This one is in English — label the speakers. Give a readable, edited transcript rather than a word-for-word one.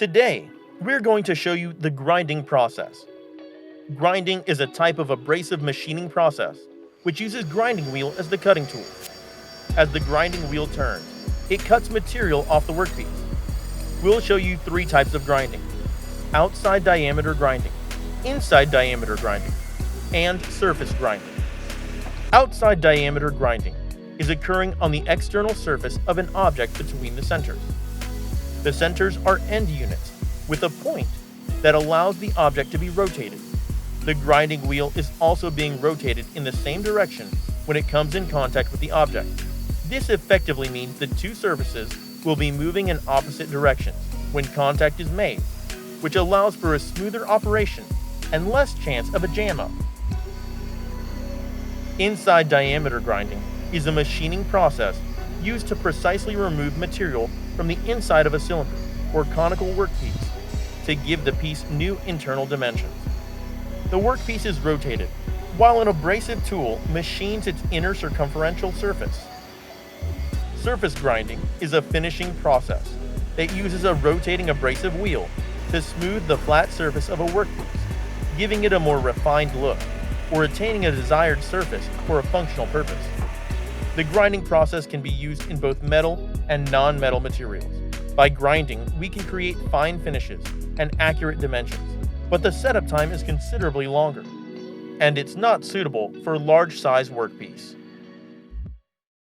Speaker 1: Today, we're going to show you the grinding process. Grinding is a type of abrasive machining process which uses grinding wheel as the cutting tool. As the grinding wheel turns, it cuts material off the workpiece. We'll show you three types of grinding: outside diameter grinding, inside diameter grinding, and surface grinding. Outside diameter grinding is occurring on the external surface of an object between the centers. The centers are end units with a point that allows the object to be rotated. The grinding wheel is also being rotated in the same direction when it comes in contact with the object. This effectively means the two surfaces will be moving in opposite directions when contact is made, which allows for a smoother operation and less chance of a jam-up. Inside diameter grinding is a machining process used to precisely remove material from the inside of a cylinder or conical workpiece to give the piece new internal dimensions. The workpiece is rotated, while an abrasive tool machines its inner circumferential surface. Surface grinding is a finishing process that uses a rotating abrasive wheel to smooth the flat surface of a workpiece, giving it a more refined look or attaining a desired surface for a functional purpose. The grinding process can be used in both metal and non-metal materials. By grinding, we can create fine finishes and accurate dimensions, but the setup time is considerably longer, and it's not suitable for large-size workpiece.